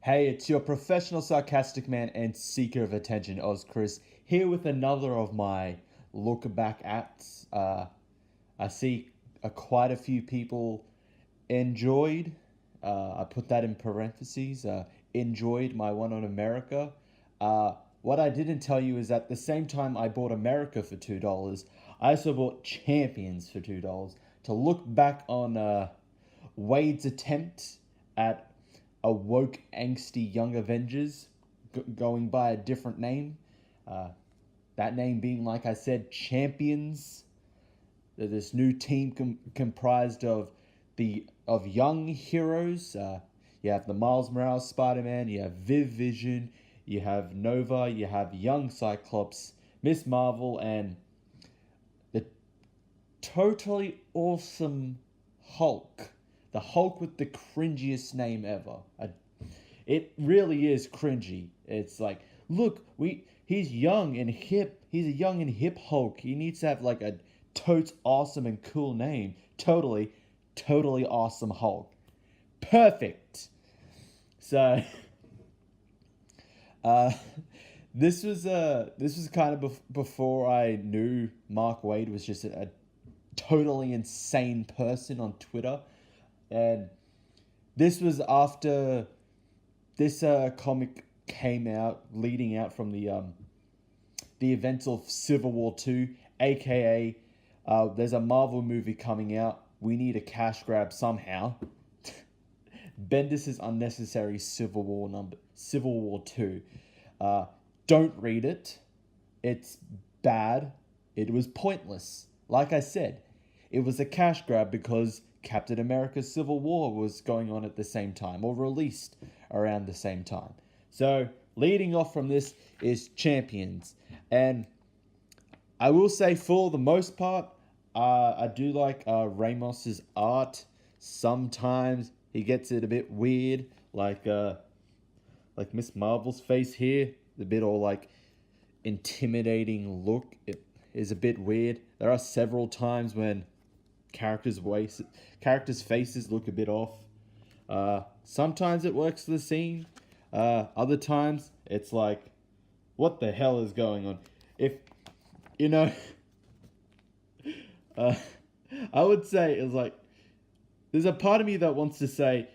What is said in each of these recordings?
Hey, it's your professional sarcastic man and seeker of attention, Oz Chris, here with another of my look back at. I see quite a few people enjoyed. I put that in parentheses. Enjoyed my one on America. What I didn't tell you is at the same time I bought America for $2, I also bought Champions for $2 to look back on Wade's attempt at a woke, angsty young Avengers going by a different name. Uh, that name being, like I said, Champions. This new team comprised of young heroes. You have the Miles Morales Spider-Man. You have Vision. You have Nova. You have young Cyclops, Miss Marvel, and the totally awesome Hulk. The Hulk with the cringiest name ever. It really is cringy. It's like, look, he's young and hip. He's a young and hip Hulk. He needs to have like a totes awesome and cool name. Totally awesome Hulk. Perfect. So, uh, this was kind of before I knew Mark Waid was just a totally insane person on Twitter, and this was after this comic came out, leading out from the events of Civil War II, aka there's a Marvel movie coming out. We need a cash grab somehow. Bendis' unnecessary Civil War II. Don't read it. It's bad. It was pointless. Like I said, it was a cash grab because Captain America's Civil War was going on at the same time, or released around the same time. So, leading off from this is Champions. And I will say, for the most part, I do like Ramos's art. Sometimes he gets it a bit weird, like Miss Marvel's face here, the bit all like intimidating look. It is a bit weird. There are several times when characters' faces look a bit off. Sometimes it works for the scene. Other times it's like, what the hell is going on? If you know, uh, I would say it's like there's a part of me that wants to say,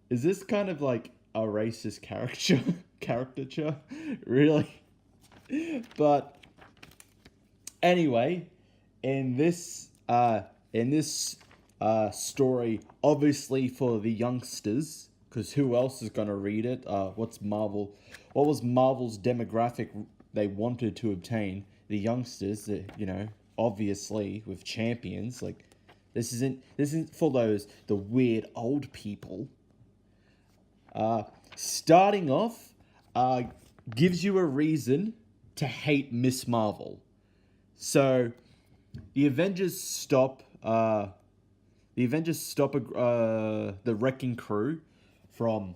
is this kind of like a racist caricature, really? But anyway, in this story, obviously for the youngsters, because who else is gonna read it? What was Marvel's demographic they wanted to obtain? The youngsters, obviously with Champions. Like, this isn't for the weird old people. Starting off, gives you a reason to hate Miss Marvel. So, the Avengers stop the wrecking crew from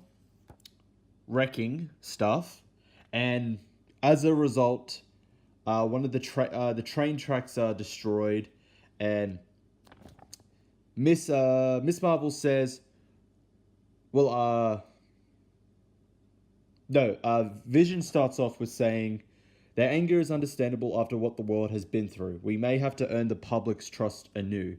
wrecking stuff, and as a result, one of the train tracks are destroyed, and Miss Marvel says, well, no, Vision starts off with saying, their anger is understandable after what the world has been through. We may have to earn the public's trust anew.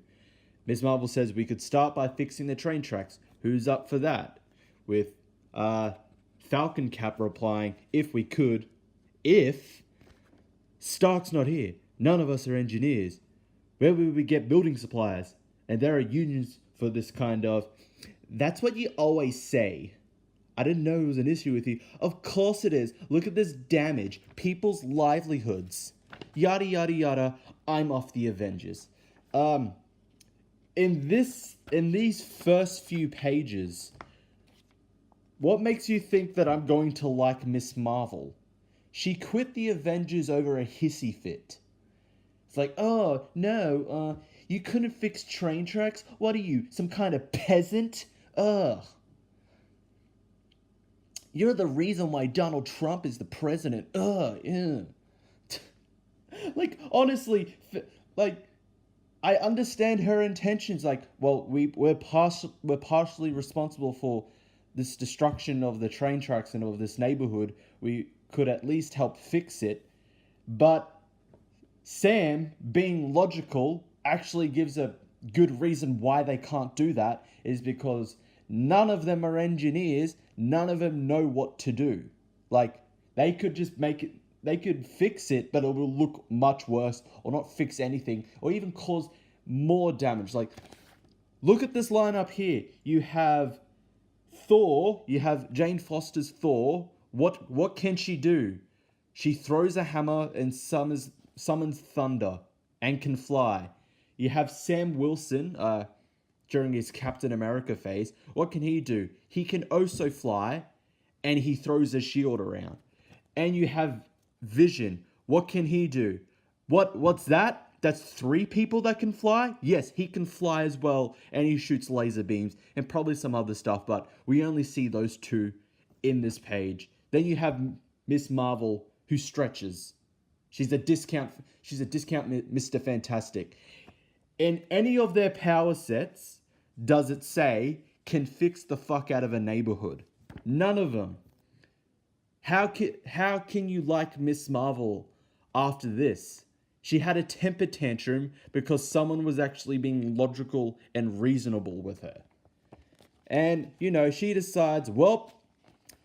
Ms. Marvel says we could start by fixing the train tracks. Who's up for that? With Falcon Cap replying, if we could. If Stark's not here, none of us are engineers. Where would we get building supplies? And there are unions for this kind of... That's what you always say. I didn't know it was an issue with you. Of course it is. Look at this damage. People's livelihoods. Yada, yada, yada. I'm off the Avengers. In these first few pages, what makes you think that I'm going to like Miss Marvel? She quit the Avengers over a hissy fit. It's like, oh, no, you couldn't fix train tracks? What are you, some kind of peasant? Ugh. You're the reason why Donald Trump is the president. Ugh, yeah. Like, honestly, like, I understand her intentions. Like, well, we're partially responsible for this destruction of the train tracks and of this neighborhood, we could at least help fix it. But Sam, being logical, actually gives a good reason why they can't do that, is because none of them are engineers, none of them know what to do. Like, they could just make it, they could fix it, but it will look much worse, or not fix anything, or even cause more damage. Like, look at this lineup here. You have Thor, you have Jane Foster's Thor. What can she do? She throws a hammer and summons thunder and can fly. You have Sam Wilson during his Captain America phase. What can he do? He can also fly, and he throws a shield around. And you have Vision. What can he do? What's that? That's 3 people that can fly? Yes, he can fly as well, and he shoots laser beams and probably some other stuff, but we only see those 2 in this page. Then you have Miss Marvel, who stretches. She's a discount Mr. Fantastic. In any of their power sets, does it say can fix the fuck out of a neighborhood? None of them. How can you like Miss Marvel after this? She had a temper tantrum because someone was actually being logical and reasonable with her. And, you know, she decides, well,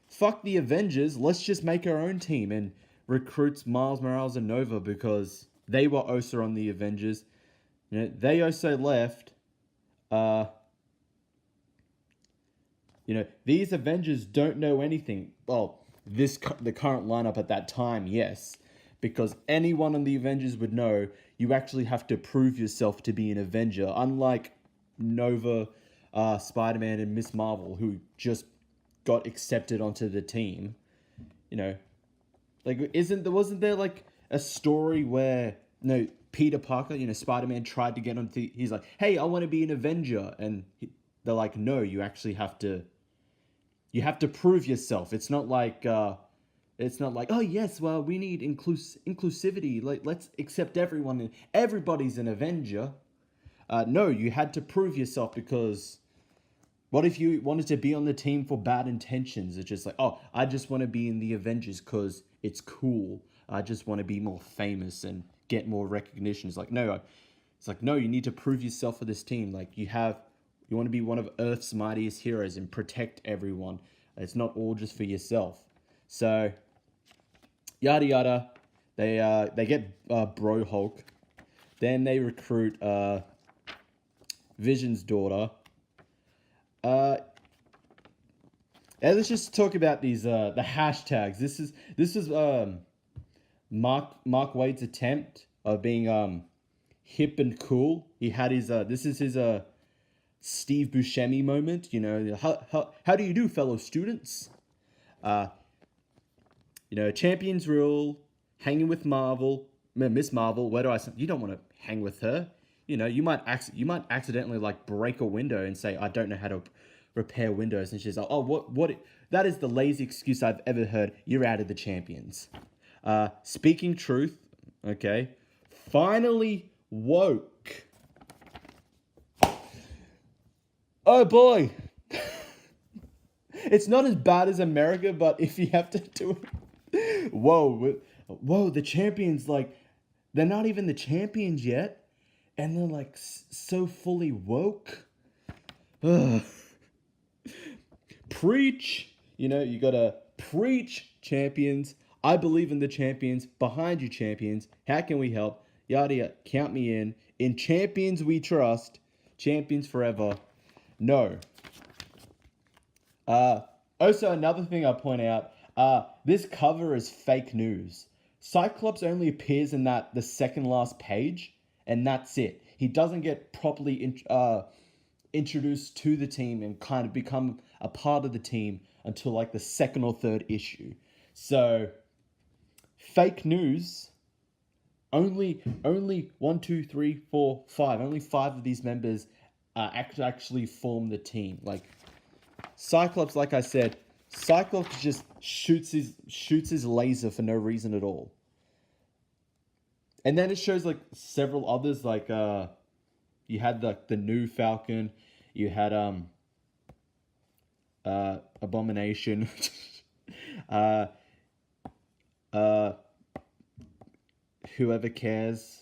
fuck the Avengers, let's just make our own team, and recruits Miles Morales and Nova because they were also on the Avengers. You know, they also left. You know, these Avengers don't know anything. Well, the current lineup at that time, yes. Because anyone on the Avengers would know you actually have to prove yourself to be an Avenger. Unlike Nova, Spider-Man, and Miss Marvel, who just got accepted onto the team. You know, like, wasn't there like a story where, no, Peter Parker, you know, Spider-Man tried to get onto, he's like, hey, I want to be an Avenger. And they're like, no, you actually have to prove yourself. It's not like, oh yes, well, we need inclusivity. Like, let's accept everyone and everybody's an Avenger. No, you had to prove yourself, because what if you wanted to be on the team for bad intentions? It's just like, oh, I just want to be in the Avengers because it's cool. I just want to be more famous and get more recognition. It's like, no, you need to prove yourself for this team. Like, you want to be one of Earth's mightiest heroes and protect everyone. It's not all just for yourself. So, yada yada. They get Bro Hulk. Then they recruit Vision's daughter. And let's just talk about these the hashtags. This is Mark Waid's attempt of being hip and cool. He had his this is his Steve Buscemi moment. You know, how do you do, fellow students? You know, champions rule, hanging with Miss Marvel. Where do I? You don't want to hang with her. You know, you might accidentally like break a window and say, I don't know how to repair windows, and she's like, oh, what? That is the lazy excuse I've ever heard. You're out of the champions. Speaking truth, okay. Finally woke. Oh boy. It's not as bad as America, but if you have to do it, whoa, the champions, like, they're not even the champions yet, and they're like so fully woke. Ugh. Preach, you know, you gotta preach, champions. I believe in the champions. Behind you, champions. How can we help? Yada yada. Count me in. In champions we trust. Champions forever. No. Also, another thing I point out, this cover is fake news. Cyclops only appears in the second last page, and that's it. He doesn't get properly introduced to the team and kind of become a part of the team until like the second or third issue. So, fake news. Only 1, 2, 3, 4, 5. Only 5 of these members actually form the team. Like, Cyclops, like I said, Cyclops just shoots his laser for no reason at all. And then it shows like several others, like you had the new Falcon, you had Abomination. uh, uh, Whoever cares.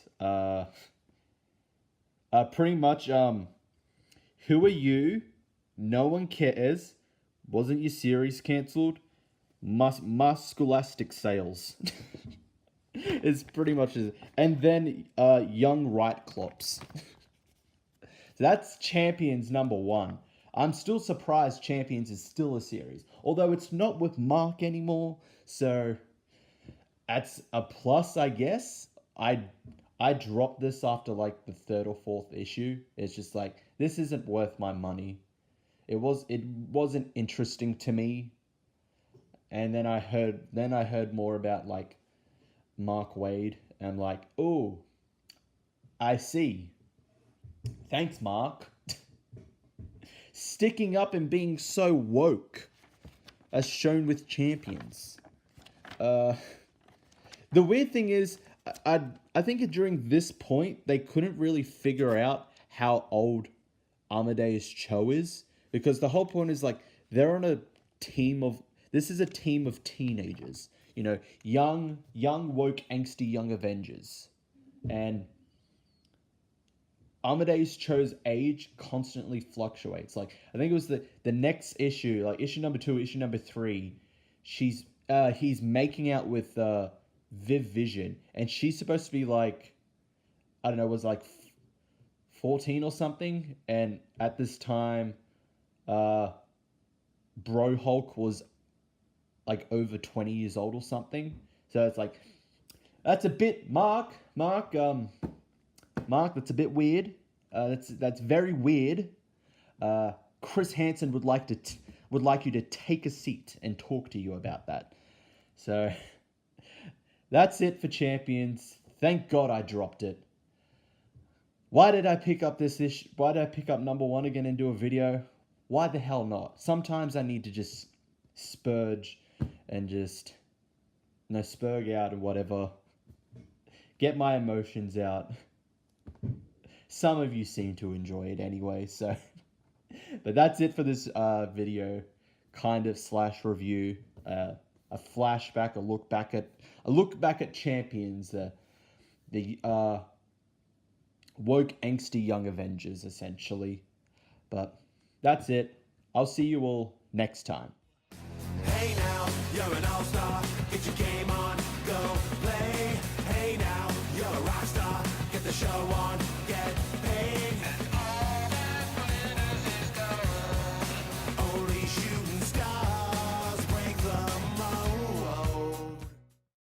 Pretty much. Who are you? No one cares. Wasn't your series cancelled? Musculastic sales. It's pretty much it. And then young right clops. So that's Champions #1. I'm still surprised Champions is still a series. Although it's not with Mark anymore. So that's a plus, I guess. I dropped this after like the 3rd or 4th issue. It's just like, this isn't worth my money. It wasn't interesting to me. And then I heard more about like Mark Waid, and I'm like, oh, I see. Thanks, Mark. Sticking up and being so woke, as shown with Champions. The weird thing is, I think during this point they couldn't really figure out how old Amadeus Cho is, because the whole point is like they're on a team of. This is a team of teenagers, you know, young, woke, angsty, young Avengers. And Amadeus Cho's age constantly fluctuates. Like, I think it was the next issue, like issue #2, issue #3, he's making out with Viv Vision, and she's supposed to be like, I don't know, was like 14 or something, and at this time, Bro Hulk was like over 20 years old or something. So it's like, that's a bit, Mark, that's a bit weird. That's very weird. Chris Hansen would like you to take a seat and talk to you about that. So that's it for Champions. Thank God I dropped it. Why did I pick up this issue? Why did I pick up #1 again and do a video? Why the hell not? Sometimes I need to just spurge and just, spurg out or whatever. Get my emotions out. Some of you seem to enjoy it anyway, so. But that's it for this video, kind of / review. A flashback, a look back at Champions, the woke, angsty young Avengers, essentially. But that's it. I'll see you all next time. Hey now, you're an all-star. Get your game on, go play. Hey now, you're a rock star. Get the show on.